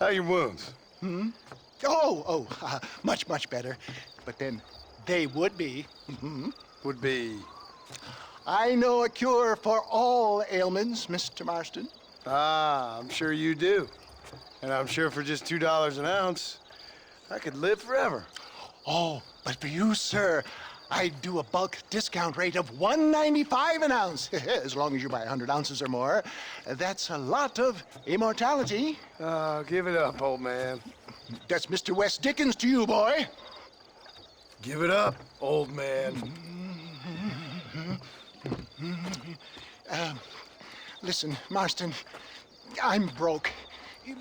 How are your wounds? Much, much better. But then they would be. Would be... I know a cure for all ailments, Mr. Marston. Ah, I'm sure you do. And I'm sure for just $2 an ounce, I could live forever. Oh, but for you, sir, I'd do a bulk discount rate of $1.95 an ounce, as long as you buy 100 ounces or more. That's a lot of immortality. Give it up, old man. That's Mr. West Dickens to you, boy. Give it up, old man. Listen, Marston, I'm broke,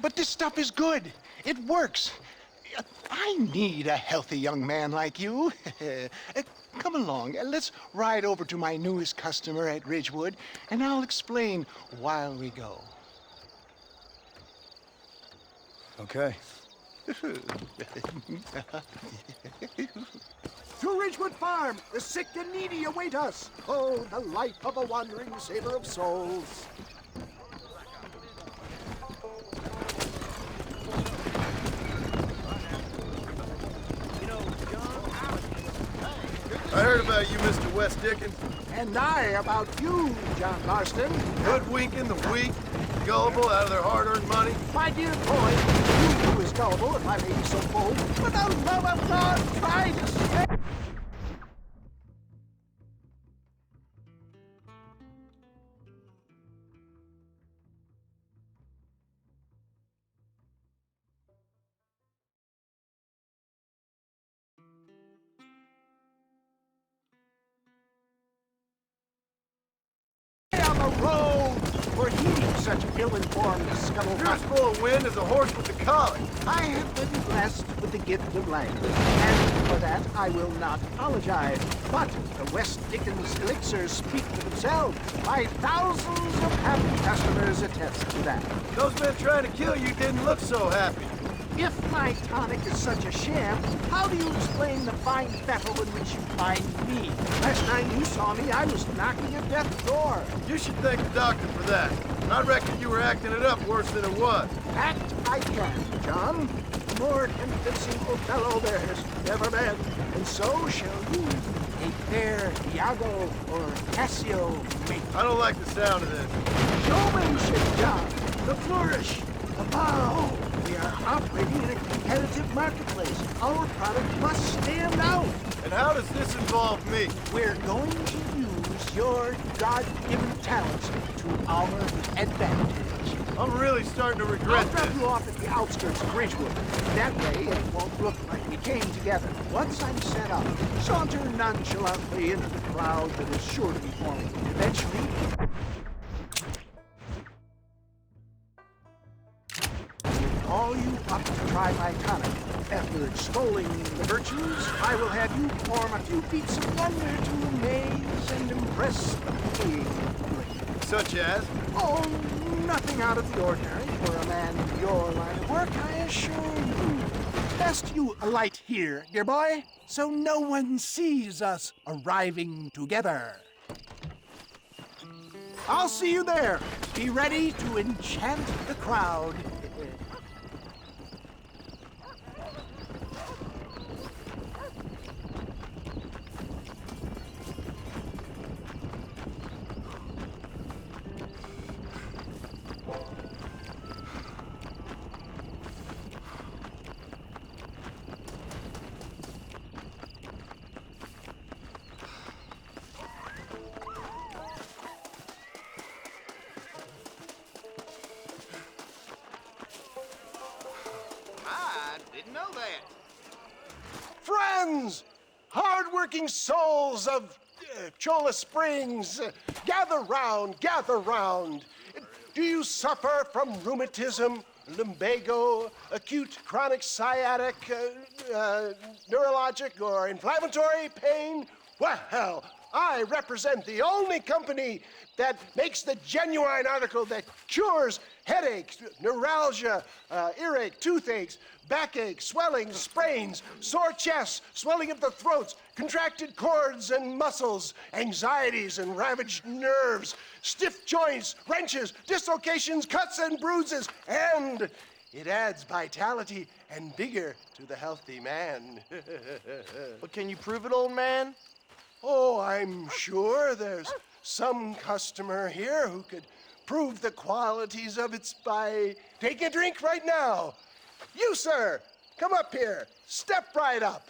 but this stuff is good. It works. I need a healthy young man like you. Come along, let's ride over to my newest customer at Ridgewood, and I'll explain while we go. Okay. To Ridgewood Farm, the sick and needy await us. Oh, the life of a wandering saver of souls. I heard about you, Mr. West Dickens. And I about you, John Marston. Hoodwinking the weak, gullible out of their hard-earned money. My dear boy, you who is gullible, if I may be so bold, for the love of God, try to stay. On the road for heeding such ill-informed You're scuttlebutt. as full of wind as a horse with the colic. I have been blessed with the gift of language, and for that I will not apologize. But the West Dickens elixirs speak for themselves. My thousands of happy customers attest to that. Those men trying to kill you didn't look so happy. If my tonic is such a sham, how do you explain the fine fettle in which you find me? Last time you saw me, I was knocking at death's door. You should thank the doctor for that. I reckon you were acting it up worse than it was. Act I can, John. More convincing Othello there has never been. And so shall you, a fair Iago or Cassio mate. I don't like the sound of this. Showmanship, John. The flourish. The bow. We are operating in a competitive marketplace. Our product must stand out. And how does this involve me? We're going to use your God-given talents to our advantage. I'm really starting to I'll regret drop this. you off at the outskirts of Ridgewood. That way, it won't look like we came together. Once I'm set up, saunter nonchalantly into the crowd that is sure to be forming. Eventually, call you up to try my tonic. After extolling the virtues, I will have you perform a few feats of wonder to amaze and impress the paying public. Such as? Oh, nothing out of the ordinary for a man in your line of work, I assure you. Best you alight here, dear boy, so no one sees us arriving together. I'll see you there. Be ready to enchant the crowd. I didn't know that. Friends, hard-working souls of Cholla Springs, gather round, gather round. Do you suffer from rheumatism, lumbago, acute chronic sciatic, neurologic, or inflammatory pain? Well, I represent the only company that makes the genuine article that cures headaches, neuralgia, earache, toothaches, backache, swelling, sprains, sore chests, swelling of the throats, contracted cords and muscles, anxieties and ravaged nerves, stiff joints, wrenches, dislocations, cuts and bruises, and It adds vitality and vigor to the healthy man. But can you prove it, old man? Oh, I'm sure there's some customer here who could prove the qualities of it by taking a drink right now. You, sir, come up here. Step right up.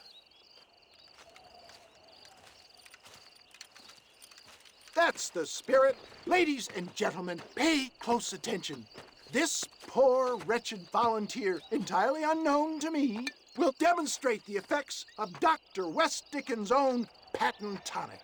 That's the spirit. Ladies and gentlemen, pay close attention. This poor, wretched volunteer, entirely unknown to me, will demonstrate the effects of Dr. West Dickens' own patent tonic.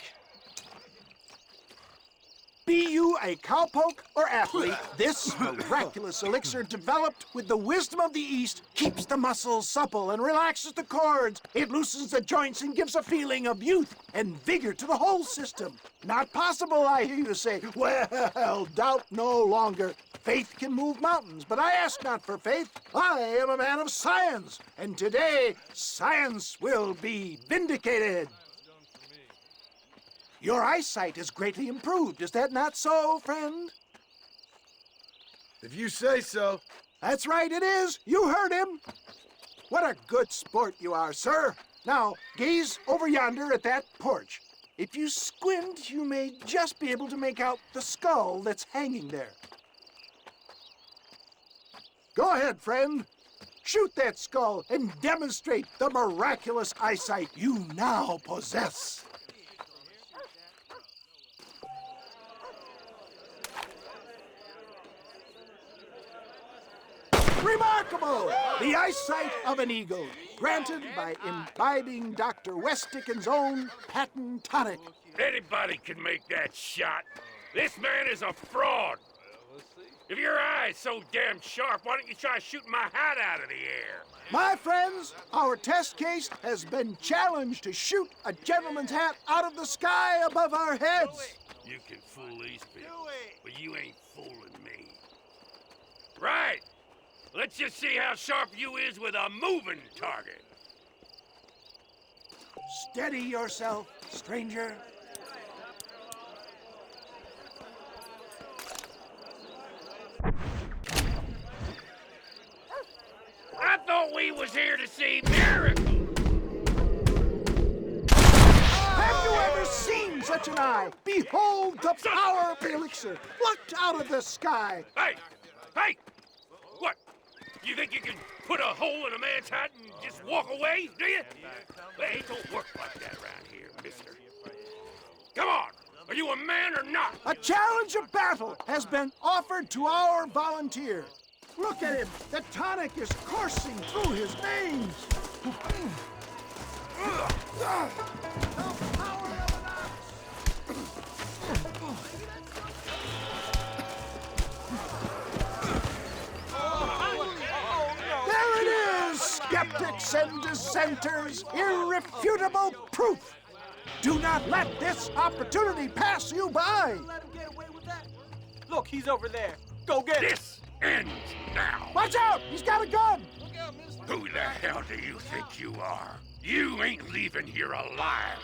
Be you a cowpoke or athlete, this miraculous elixir developed with the wisdom of the East keeps the muscles supple and relaxes the cords. It loosens the joints and gives a feeling of youth and vigor to the whole system. Not possible, I hear you say. Well, doubt no longer. Faith can move mountains, but I ask not for faith. I am a man of science, and today science will be vindicated. Your eyesight is greatly improved. Is that not so, friend? If you say so. That's right, it is. You heard him. What a good sport you are, sir. Now, gaze over yonder at that porch. If you squint, you may just be able to make out the skull that's hanging there. Go ahead, friend. Shoot that skull and demonstrate the miraculous eyesight you now possess. Remarkable! The eyesight of an eagle, granted by imbibing Dr. West Dickens' own patent tonic. Anybody can make that shot. This man is a fraud. If your eye's so damn sharp, why don't you try shooting my hat out of the air? My friends, our test case has been challenged to shoot a gentleman's hat out of the sky above our heads. You can fool these people, but you ain't fooling me. Right. Let's just see how sharp you is with a moving target. Steady yourself, stranger. I thought we was here to see miracles. Have you ever seen such an eye? Behold the power of the elixir, plucked out of the sky. Hey! Hey! What? You think you can put a hole in a man's hat and just walk away, do you? Well, it don't work like that around here, mister. Come on! Are you a man or not? A challenge of battle has been offered to our volunteer. Look at him. The tonic is coursing through his veins. The power of an ox. There it is, skeptics and dissenters. Irrefutable proof. Do not let this opportunity pass you by. Let him get away with that. Look, he's over there. Go get him. This ends now. Watch out! He's got a gun! Who the hell do you think you are? You ain't leaving here alive.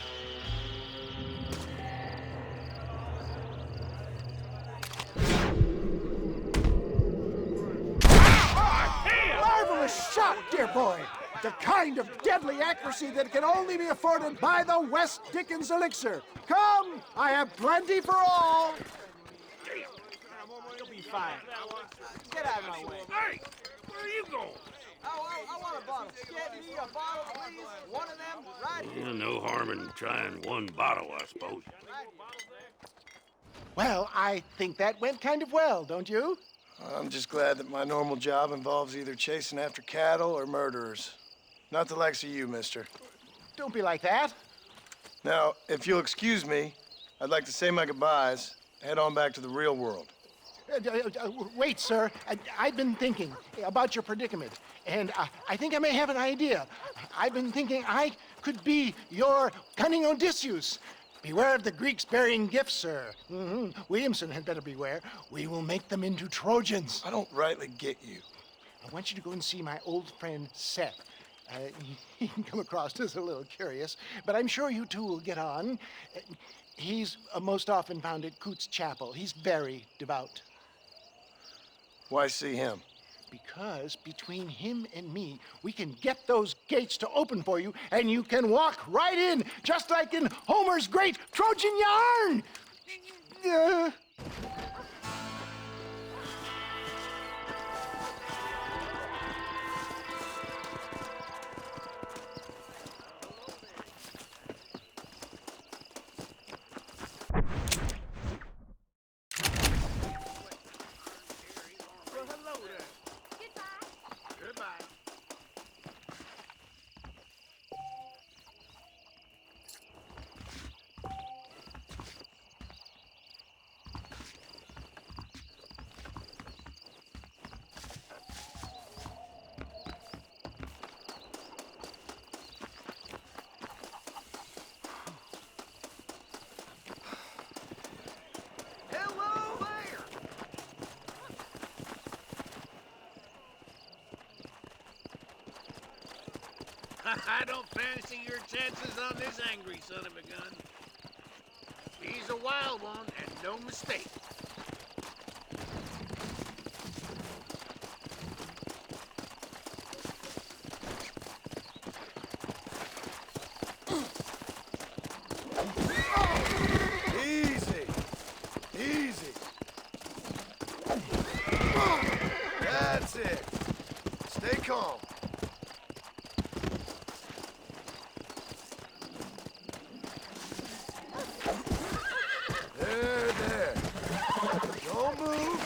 Marvelous shot, dear boy. The kind of deadly accuracy that can only be afforded by the West Dickens elixir. Come, I have plenty for all. You'll be fine. Get out of my way. Hey, where are you going? I want a bottle. Get me a bottle, please. One of them, right here. No harm in trying one bottle, I suppose. Well, I think that went kind of well, don't you? I'm just glad that my normal job involves either chasing after cattle or murderers. Not the likes of you, mister. Don't be like that. Now, if you'll excuse me, I'd like to say my goodbyes, head on back to the real world. Wait, sir. I've been thinking about your predicament, and I think I may have an idea. I've been thinking I could be your cunning Odysseus. Beware of the Greeks bearing gifts, sir. Williamson had better beware. We will make them into Trojans. I don't rightly get you. I want you to go and see my old friend Seth. He can come across as a little curious, but I'm sure you two will get on. He's most often found at Coots Chapel. He's very devout. Why see him? Because between him and me, we can get those gates to open for you, and you can walk right in, just like in Homer's great Trojan yarn! Hello there! I don't fancy your chances on this angry son of a gun. He's a wild one, and no mistake. Easy. Easy. That's it. Stay calm. There. Don't move.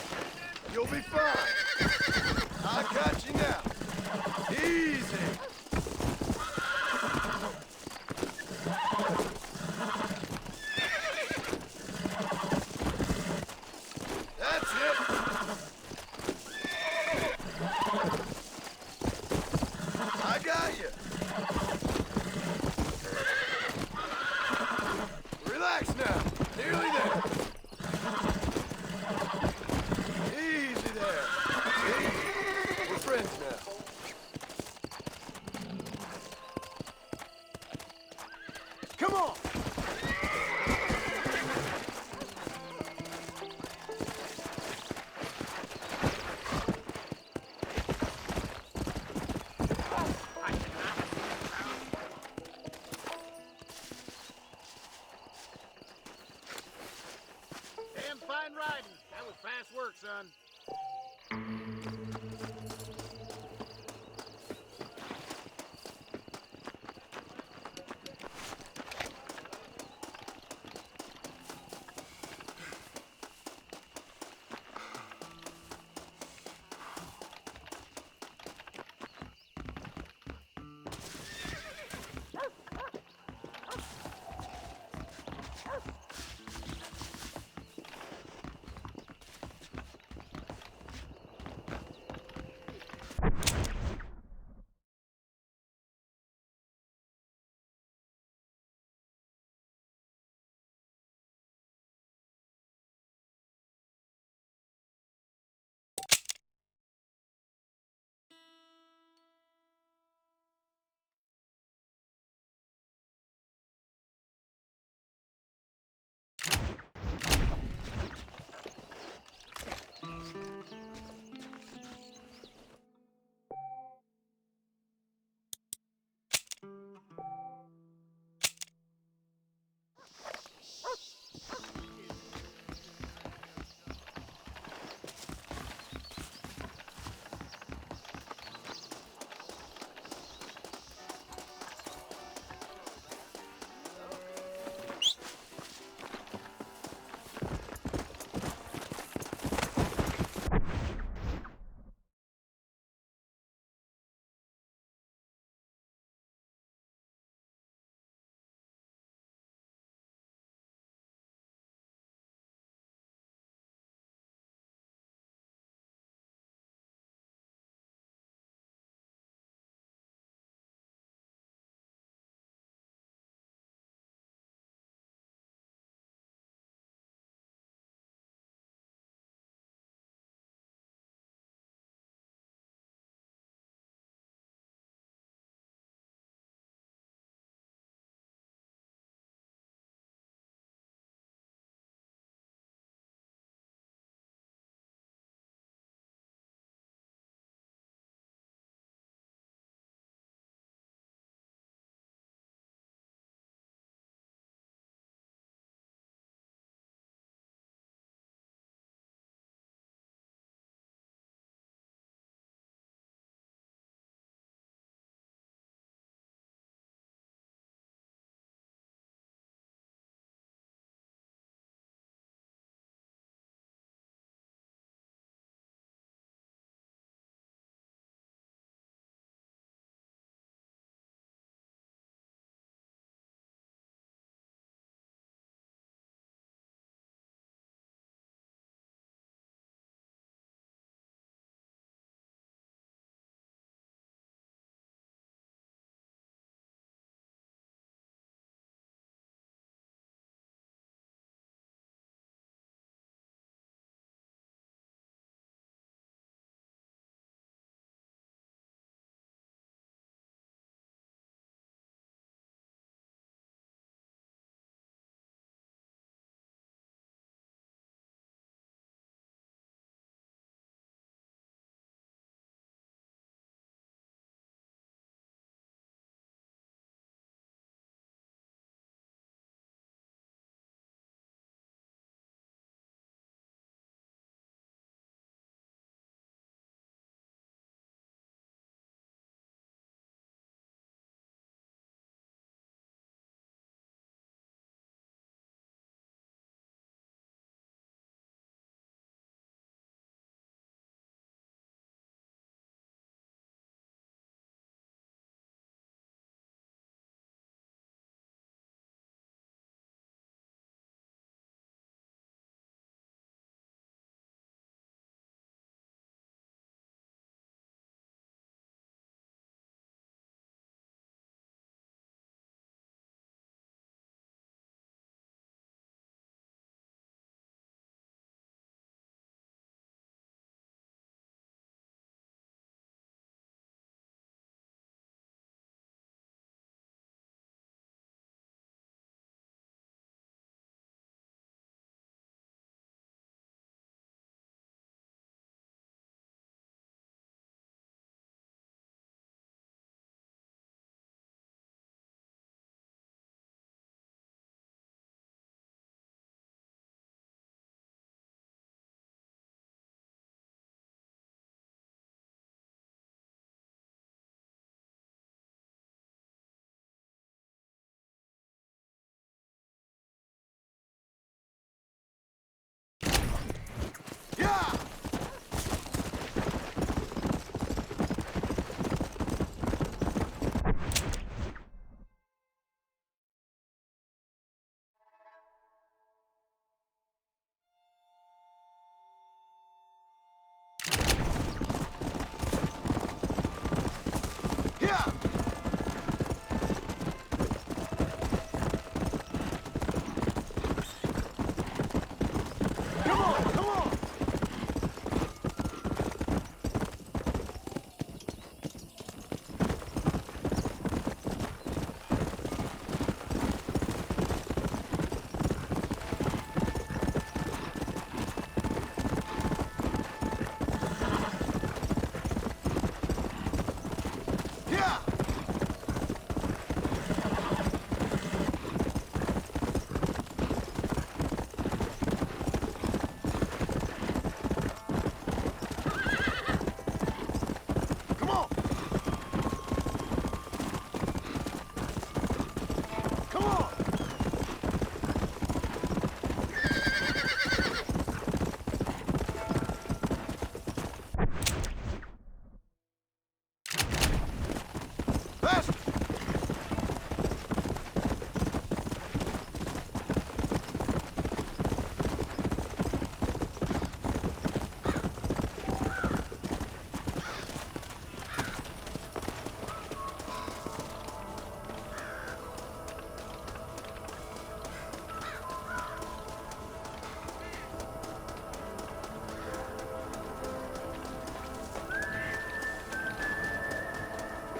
You'll be fine. I got you now. Easy. That's it.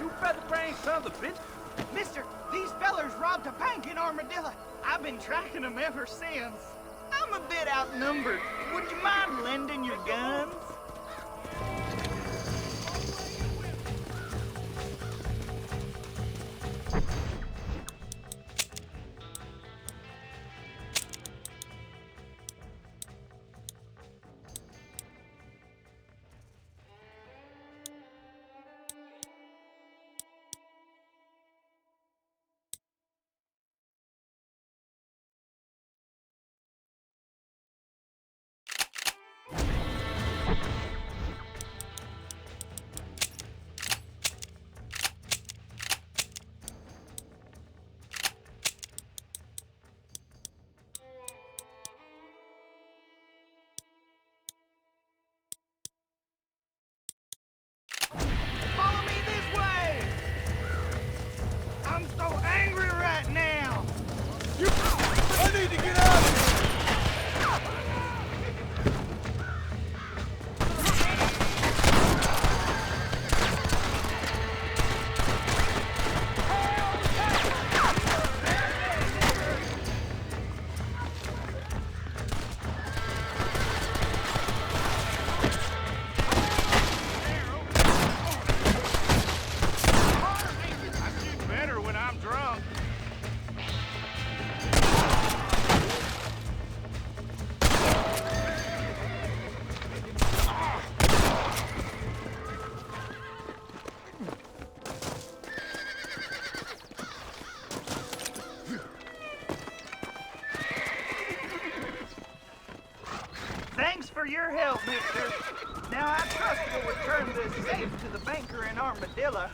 You feather-brained son of a bitch. Mister, these fellers robbed a bank in Armadillo. I've been tracking them ever since. I'm a bit outnumbered. Would you mind lending your guns? Follow me this way! I'm so angry right now! I need to get out of here! I shoot better when I'm drunk. Thanks for your help, mister. Now I trust you'll return this safe to the banker in Armadillo.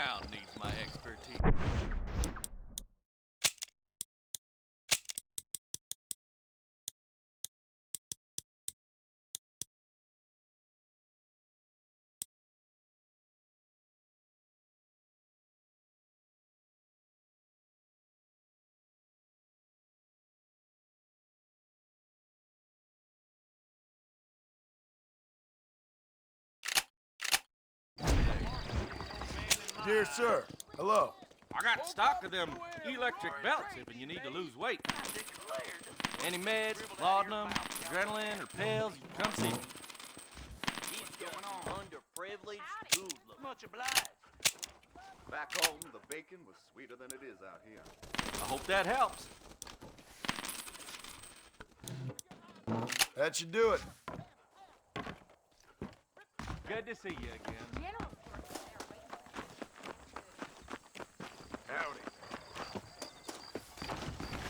ground needs my expertise. Dear sir, hello. I got stock of them electric belts if you need to lose weight. Any meds, laudanum, adrenaline, or pills, you come see me. He's going on underprivileged food. Much obliged. Back home, the bacon was sweeter than it is out here. I hope that helps. That should do it. Good to see you again. Howdy.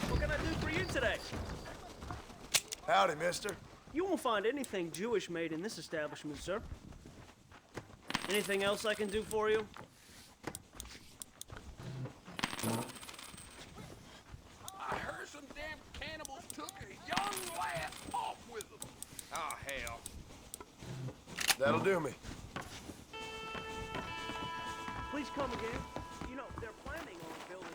What can I do for you today? Howdy, mister. You won't find anything Jewish made in this establishment, sir. Anything else I can do for you? I heard some damn cannibals took a young lad off with them. Oh, hell. That'll do me. Please come again. You know, they're planning on building...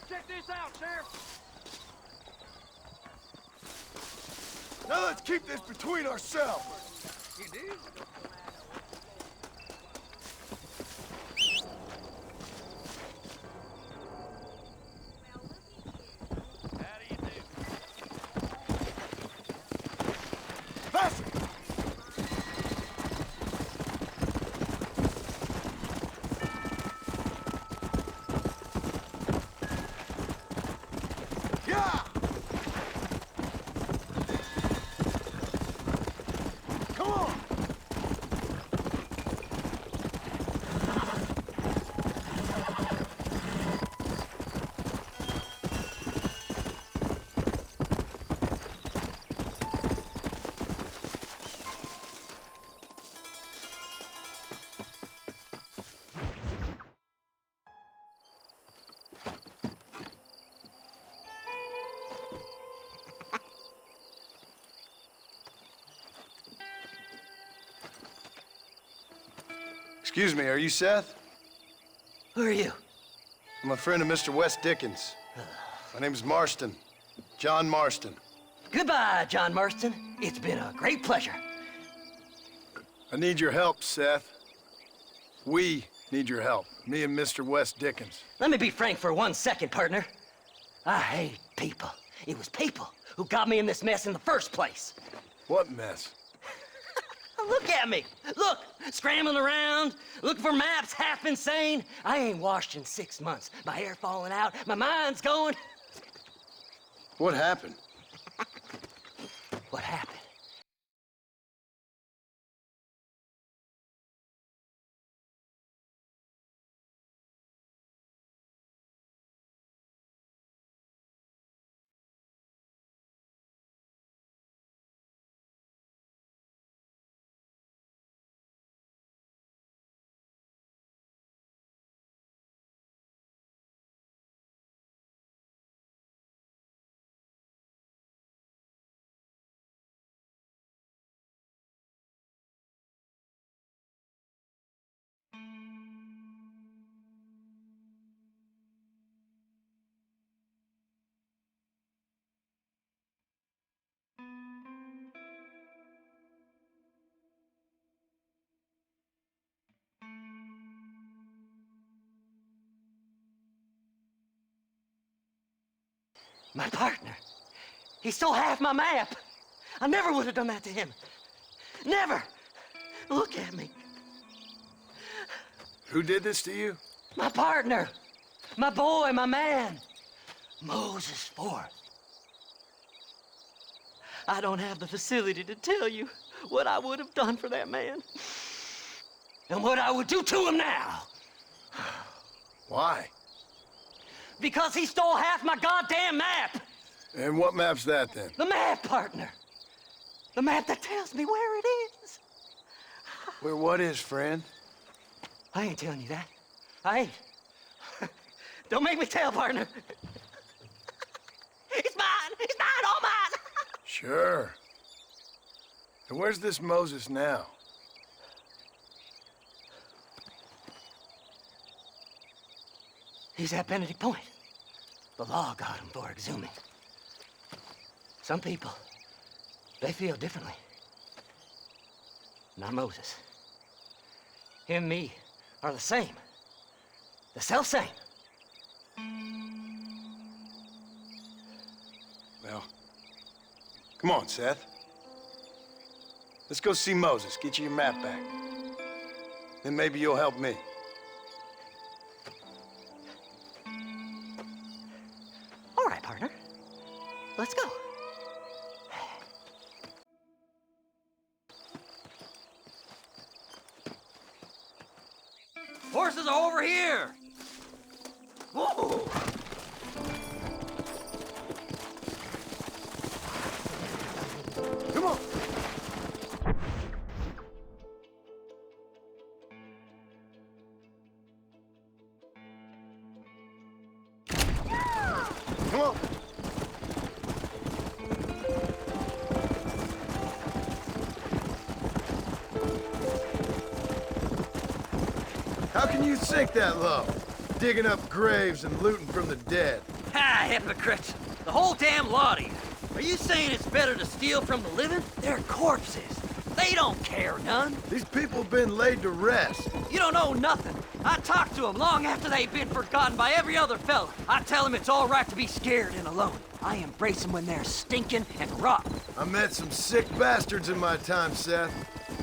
Check this out, Sheriff. Now let's keep this between ourselves. You do? How do you do? Faster! Yeah! Come on! Excuse me, are you Seth? Who are you? I'm a friend of Mr. Wes Dickens. My name's Marston. John Marston. Goodbye, John Marston. It's been a great pleasure. I need your help, Seth. We need your help. Me and Mr. Wes Dickens. Let me be frank for 1 second, partner. I hate people. It was people who got me in this mess in the first place. What mess? Look at me. Look, scrambling around, looking for maps, half insane. I ain't washed in 6 months. My hair falling out, my mind's going. What happened? What happened? My partner. He stole half my map. I never would have done that to him. Never. Look at me. Who did this to you? My partner. My boy, my man. Moses Forth. I don't have the facility to tell you what I would have done for that man. And what I would do to him now. Why? Because he stole half my goddamn map. And what map's that then? The map, partner. The map that tells me where it is. Where what is, friend? I ain't telling you that. I ain't. Don't make me tell, partner. It's mine! It's mine! All mine! Sure. And where's this Moses now? He's at Benedict Point. The law got him for exhuming. Some people, they feel differently. Not Moses. Him and me are the same. The self-same. Well, come on, Seth. Let's go see Moses, get you your map back. Then maybe you'll help me. All right, partner. Let's go. Horses are over here! Whoa! Come on. Come on. How can you sink that low? Digging up graves and looting from the dead. Ha, hypocrite! The whole damn lot of you. Are you saying it's better to steal from the living? They're corpses. They don't care none. These people have been laid to rest. You don't know nothing. I talked to them long after they've been forgotten by every other fella. I tell them it's all right to be scared and alone. I embrace them when they're stinking and rotten. I met some sick bastards in my time, Seth.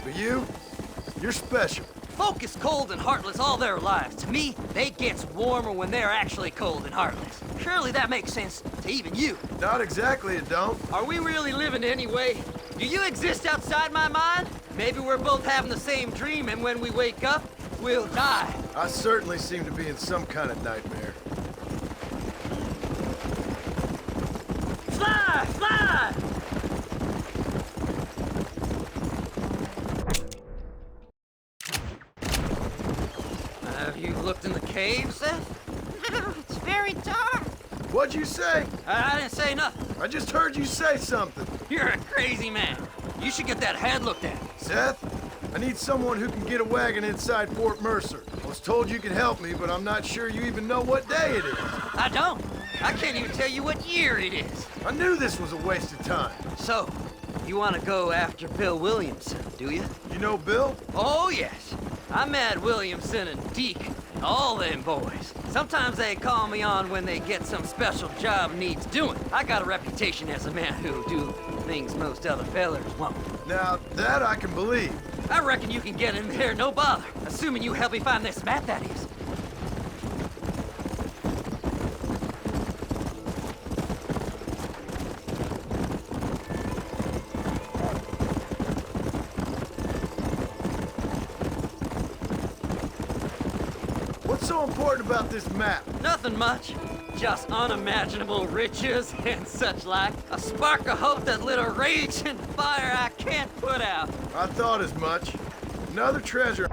But you're special. Folk is cold and heartless all their lives. To me, they gets warmer when they're actually cold and heartless. Surely that makes sense to even you. Not exactly, it don't. Are we really living anyway? Do you exist outside my mind? Maybe we're both having the same dream, and when we wake up, we'll die. I certainly seem to be in some kind of nightmare. Slide! Slide! Have you looked in the cave, Seth? It's very dark. What'd you say? I didn't say nothing. I just heard you say something. You're a crazy man. You should get that head looked at. Seth, I need someone who can get a wagon inside Fort Mercer. I was told you could help me, but I'm not sure you even know what day it is. I don't. I can't even tell you what year it is. I knew this was a waste of time. So, you want to go after Bill Williamson, do you? You know Bill? Oh, yes. I met Williamson and Deke, and all them boys. Sometimes they call me on when they get some special job needs doing. I got a reputation as a man who do things most other fellers won't. Now, that I can believe. I reckon you can get in there, no bother. Assuming you help me find this map, that is. What's so important about this map? Nothing much. Just unimaginable riches and such like. A spark of hope that lit a raging fire I can't put out. I thought as much. Another treasure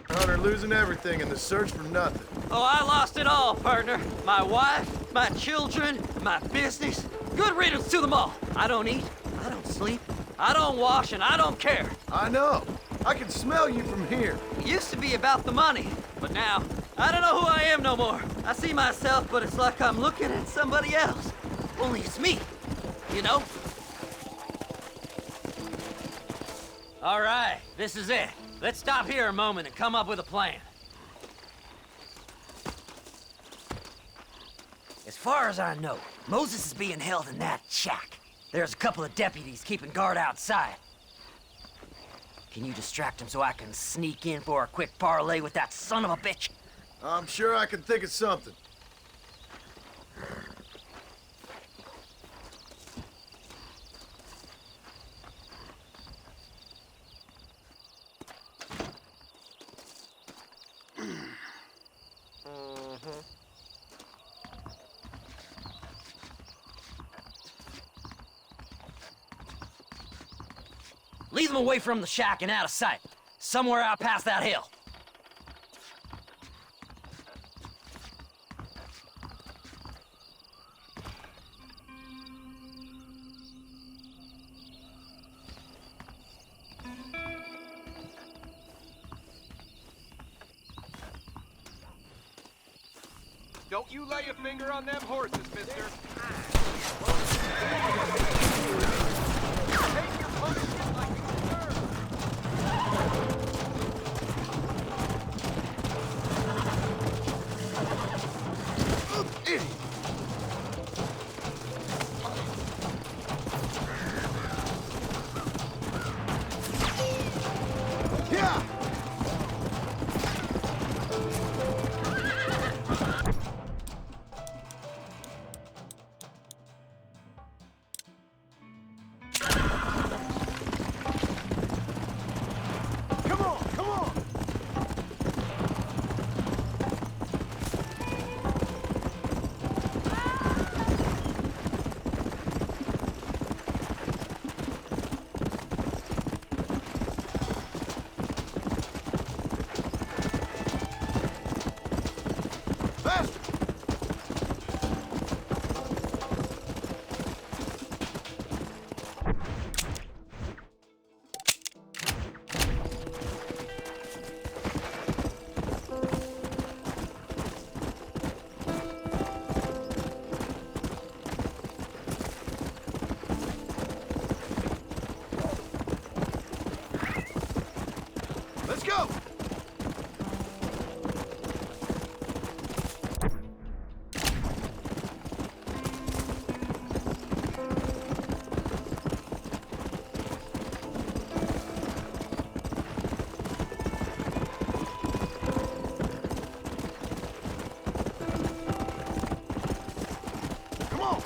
hunter losing everything in the search for nothing. Oh, I lost it all, partner. My wife, my children, my business. Good riddance to them all. I don't eat, I don't sleep, I don't wash, and I don't care. I know. I can smell you from here. It used to be about the money, but now, I don't know who I am no more. I see myself, but it's like I'm looking at somebody else. Only it's me, you know? All right, this is it. Let's stop here a moment and come up with a plan. As far as I know, Moses is being held in that shack. There's a couple of deputies keeping guard outside. Can you distract him so I can sneak in for a quick parlay with that son of a bitch? I'm sure I can think of something. Lead them away from the shack and out of sight. Somewhere out past that hill. Don't you lay a finger on them horses, mister. Take your punishment like you deserve. Idiot! Yeah! Let's go! Come on!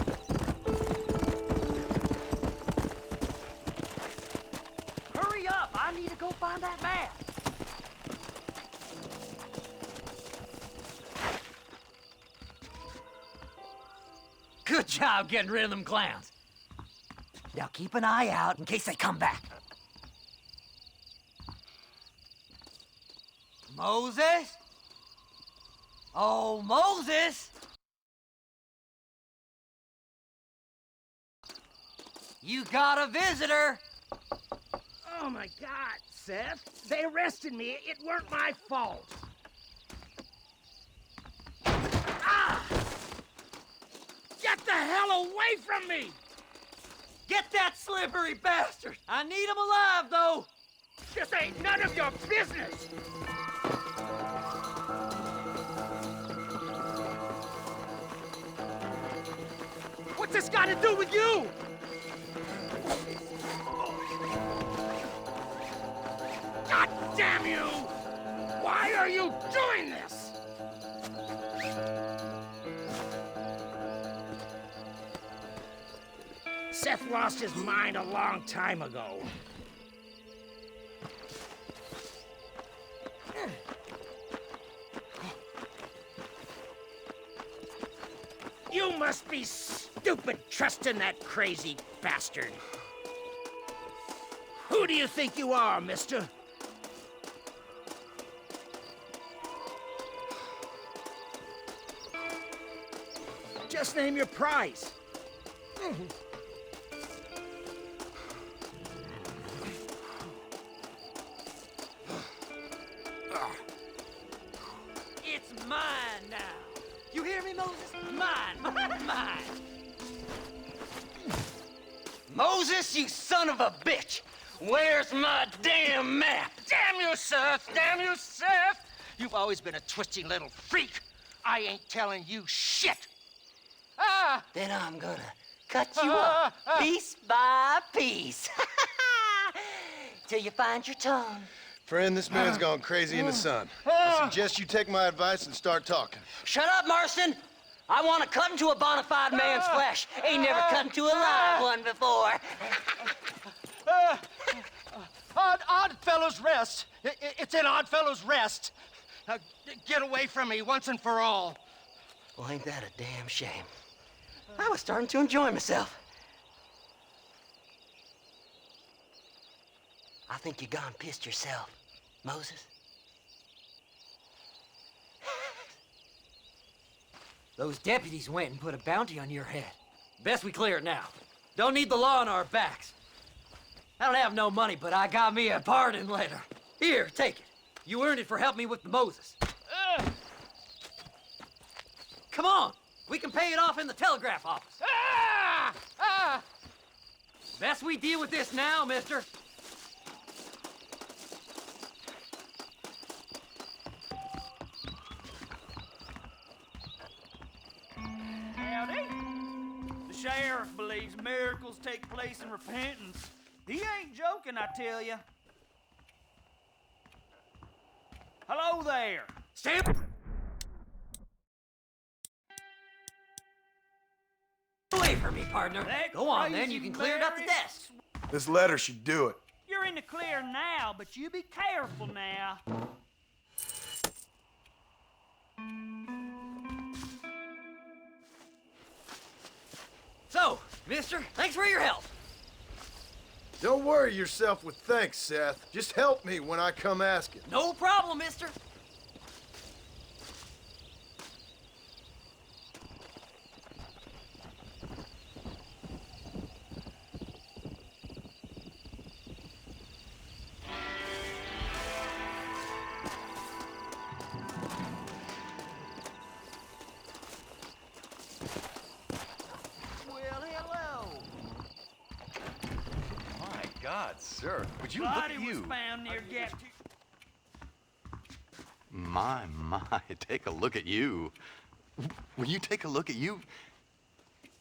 Hurry up! I need to go find that man! Good job getting rid of them clowns. Now keep an eye out in case they come back. Moses? Oh, Moses! You got a visitor! Oh my God, Seth. They arrested me. It weren't my fault. Ah! Get the hell away from me! Get that slippery bastard! I need him alive, though! This ain't none of your business! What's this got to do with you? God damn you! Why are you doing this? Seth lost his mind a long time ago. You must be stupid trusting that crazy bastard. Who do you think you are, mister? Just name your price. It's mine now. You hear me, Moses? Mine, mine. Moses, you son of a bitch! Where's my damn map? Damn you, Seth! Damn you, Seth! You've always been a twisty little freak. I ain't telling you shit. Then I'm gonna cut you up piece by piece. Till you find your tongue. Friend, this man's gone crazy in the sun. I suggest you take my advice and start talking. Shut up, Marston! I want to cut into a bona fide man's flesh. Ain't never cut into a live one before. Odd Fellows Rest. It's in Odd Fellows Rest. Get away from me once and for all. Well, ain't that a damn shame? I was starting to enjoy myself. I think you gone pissed yourself, Moses. Those deputies went and put a bounty on your head. Best we clear it now. Don't need the law on our backs. I don't have no money, but I got me a pardon letter. Here, take it. You earned it for helping me with the Moses. Come on, we can pay it off in the telegraph office. Best we deal with this now, mister. Howdy. The sheriff believes miracles take place in repentance. He ain't joking, I tell you. Hello there. Stand away from me, partner. That Go on, then. crazy You can clear it up the Mary. desk. This letter should do it. You're in the clear now, but you be careful now. So, mister, thanks for your help. Don't worry yourself with thanks, Seth. Just help me when I come asking. No problem, mister. Well, hello. My God, sir, would you Body look at was you? found near Gap. My, take a look at you. Will you take a look at you?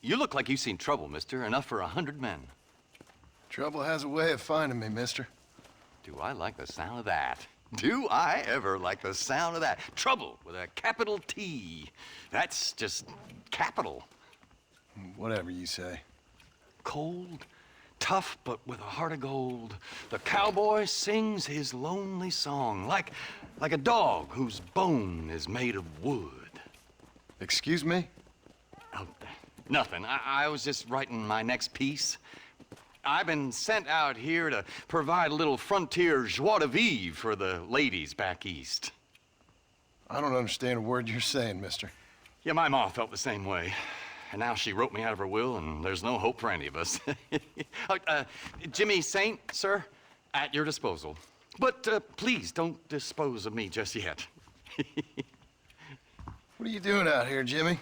You look like you've seen trouble, mister. Enough for 100 men. Trouble has a way of finding me, mister. Do I like the sound of that? Do I ever like the sound of that? Trouble with a capital T. That's just capital. Whatever you say. Cold, tough, but with a heart of gold. The cowboy sings his lonely song like a dog whose bone is made of wood. Excuse me? Oh, nothing. I was just writing my next piece. I've been sent out here to provide a little frontier joie de vivre for the ladies back east. I don't understand a word you're saying, mister. Yeah, my ma felt the same way. And now she wrote me out of her will, and there's no hope for any of us. Jimmy Saint, sir, at your disposal. But please don't dispose of me just yet. What are you doing out here, Jimmy?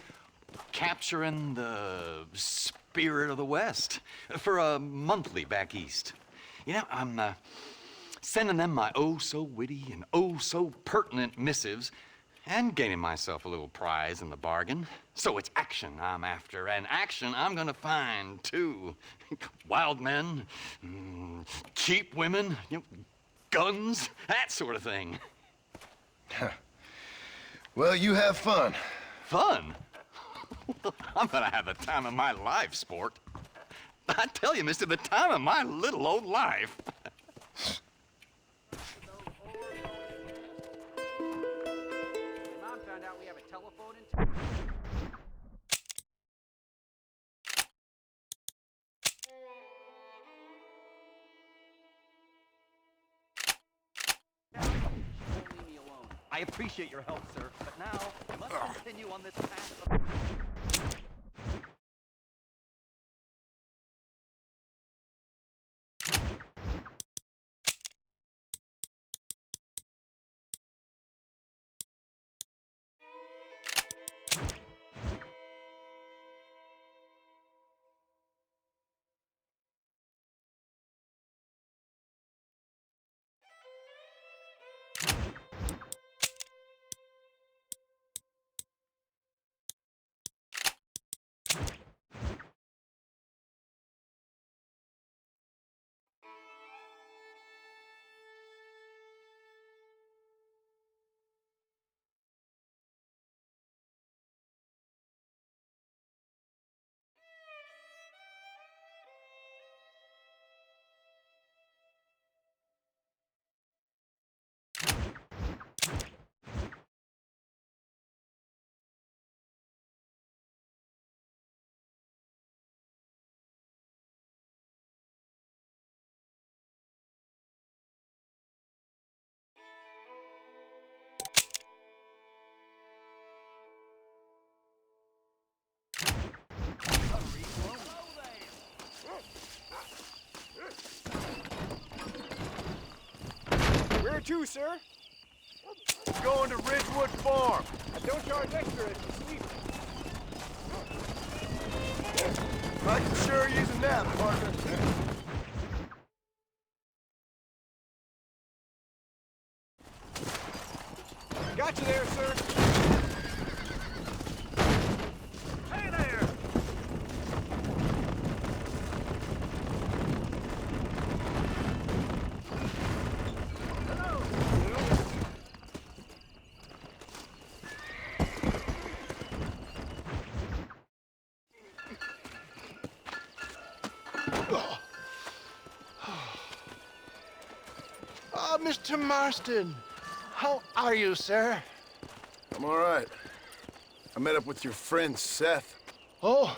Capturing the spirit of the West for a monthly back east. You know, I'm sending them my oh-so-witty and oh-so-pertinent missives and gaining myself a little prize in the bargain. So it's action I'm after, and action I'm gonna find, too. Wild men, cheap women, guns, that sort of thing. Well, you have fun. Fun? I'm gonna have the time of my life, sport. I tell you, mister, the time of my little old life. Mom found out we have a telephone in I appreciate your help, sir, but now I must continue on this path of... to, sir? Going to Ridgewood Farm. I don't charge extra if you sleep. I can sure use a nap, partner. Got you there, sir. Hey there! Oh, Mr. Marston. How are you, sir? I'm all right. I met up with your friend, Seth. Oh,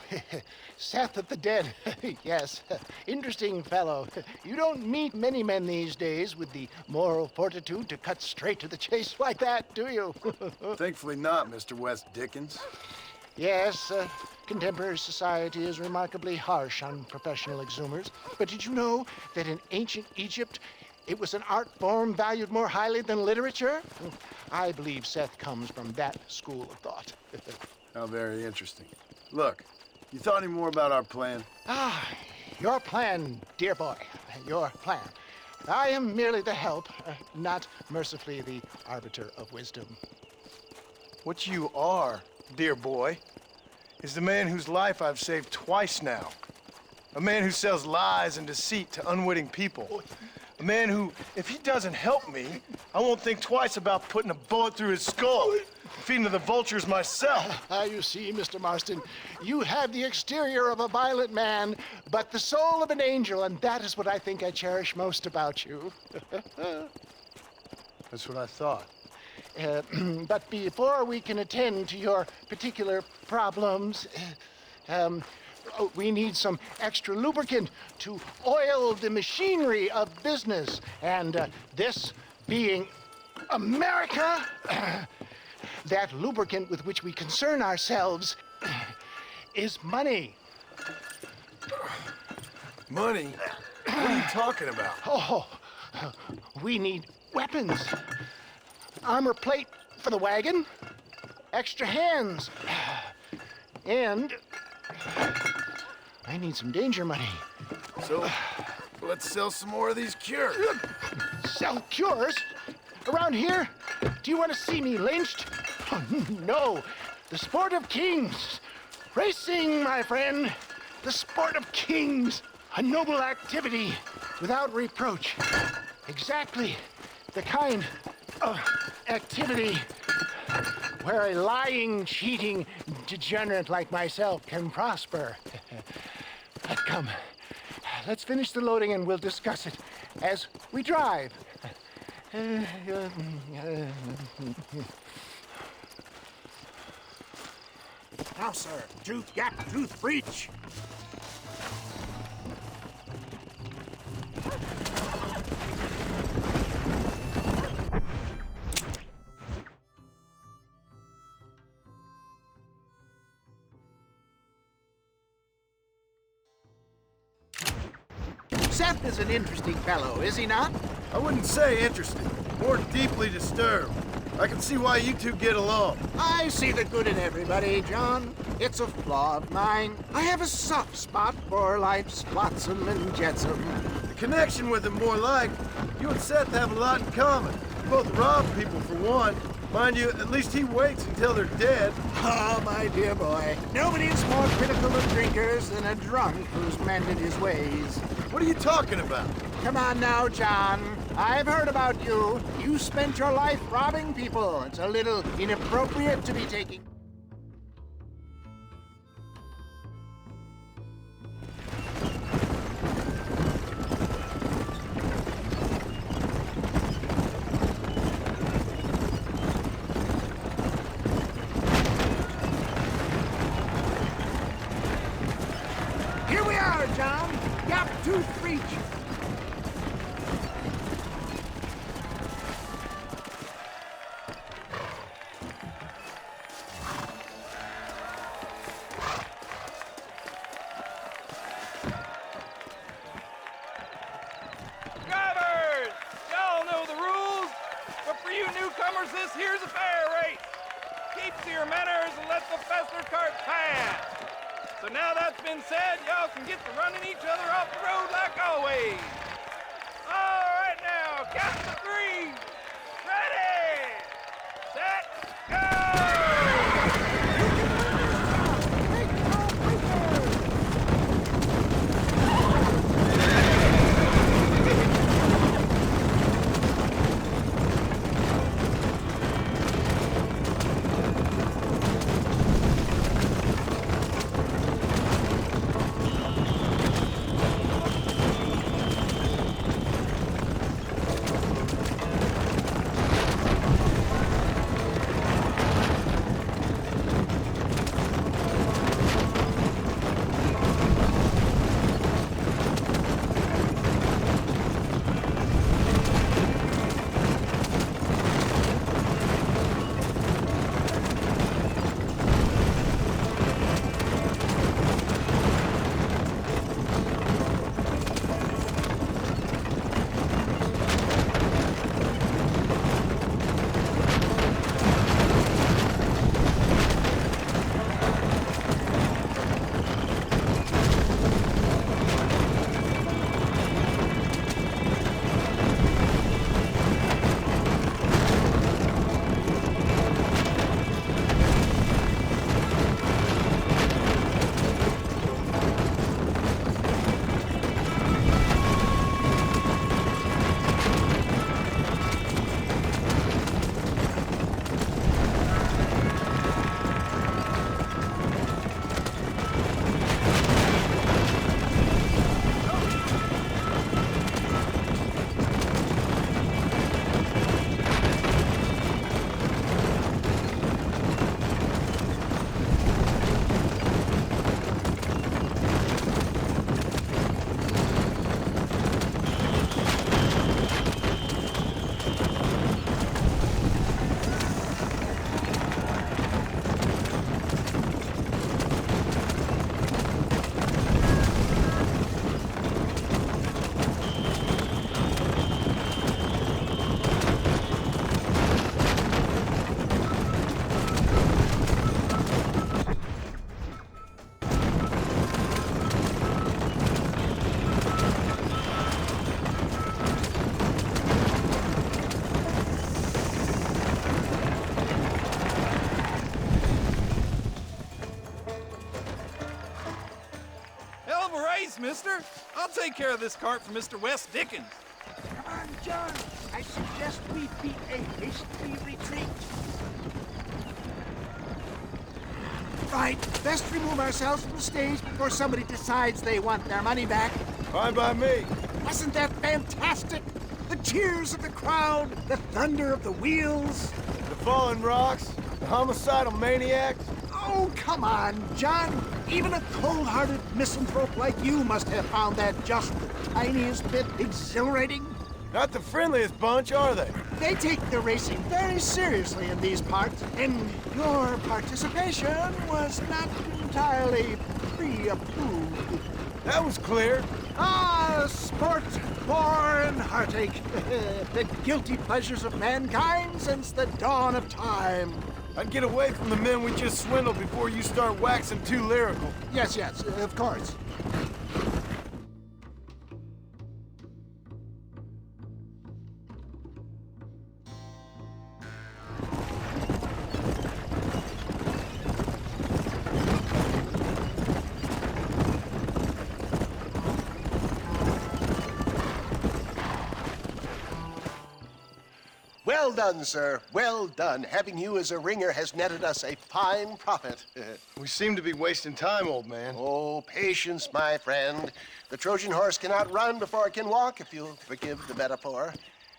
Seth of the Dead. Yes, interesting fellow. You don't meet many men these days with the moral fortitude to cut straight to the chase like that, do you? Thankfully not, Mr. West Dickens. Yes, contemporary society is remarkably harsh on professional exhumers. But did you know that in ancient Egypt, it was an art form valued more highly than literature? I believe Seth comes from that school of thought. How very interesting. Look, you thought any more about our plan? Ah, your plan, dear boy, your plan. I am merely the help, not mercifully the arbiter of wisdom. What you are, dear boy, is the man whose life I've saved twice now. A man who sells lies and deceit to unwitting people. A man who, if he doesn't help me, I won't think twice about putting a bullet through his skull, feeding to the vultures myself. You see, Mr. Marston, you have the exterior of a violent man, but the soul of an angel, and that is what I think I cherish most about you. That's what I thought. But before we can attend to your particular problems, we need some extra lubricant to oil the machinery of business. And this being America, that lubricant with which we concern ourselves is money. Money? What are you talking about? Oh, we need weapons. Armor plate for the wagon, extra hands, and I need some danger money. So, let's sell some more of these cures. Sell cures? Around here? Do you want to see me lynched? Oh, no. The sport of kings. Racing, my friend. The sport of kings. A noble activity without reproach. Exactly the kind of activity where a lying, cheating degenerate like myself can prosper. But come, let's finish the loading and we'll discuss it as we drive. Now, sir, tooth gap, tooth breach. Seth is an interesting fellow, is he not? I wouldn't say interesting, more deeply disturbed. I can see why you two get along. I see the good in everybody, John. It's a flaw of mine. I have a soft spot for life's flotsam and jetsam. The connection with him, more like, you and Seth have a lot in common. You both rob people, for one. Mind you, at least he waits until they're dead. Oh, my dear boy. Nobody is more critical of drinkers than a drunk who's mended his ways. What are you talking about? Come on now, John. I've heard about you. You spent your life robbing people. It's a little inappropriate to be taking... Here we are, John. Gap tooth breach. Drivers! Y'all know the rules. keep to your manners and let the Fessler cart pass. So now that's been said, y'all can get to running each other off the road like always. All right now, count to 3. Ready, set, go! Mister. I'll take care of this cart for Mr. Wes Dickens. Come on, John. I suggest we beat a hasty retreat. Right. Best remove ourselves from the stage before somebody decides they want their money back. Fine by me. Wasn't that fantastic? The cheers of the crowd, the thunder of the wheels. The falling rocks, the homicidal maniacs. Oh, come on, John. Even a cold-hearted misanthrope like you must have found that just the tiniest bit exhilarating. Not the friendliest bunch, are they? They take the racing very seriously in these parts, and your participation was not entirely pre-approved. That was clear. Ah, sport, war, and heartache. The guilty pleasures of mankind since the dawn of time. I'd get away from the men we just swindled before you start waxing too lyrical. Yes, of course. Well done, sir. Well done. Having you as a ringer has netted us a fine profit. We seem to be wasting time, old man. Oh, patience, my friend. The Trojan horse cannot run before it can walk, if you'll forgive the metaphor.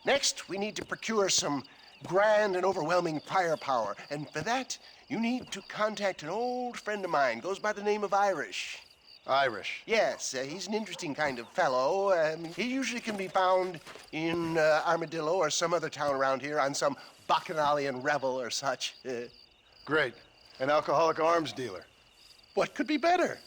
Next, we need to procure some grand and overwhelming firepower. And for that, you need to contact an old friend of mine. Goes by the name of Irish. Irish? Yes, he's an interesting kind of fellow. He usually can be found in Armadillo or some other town around here on some bacchanalian revel or such. Great. An alcoholic arms dealer. What could be better?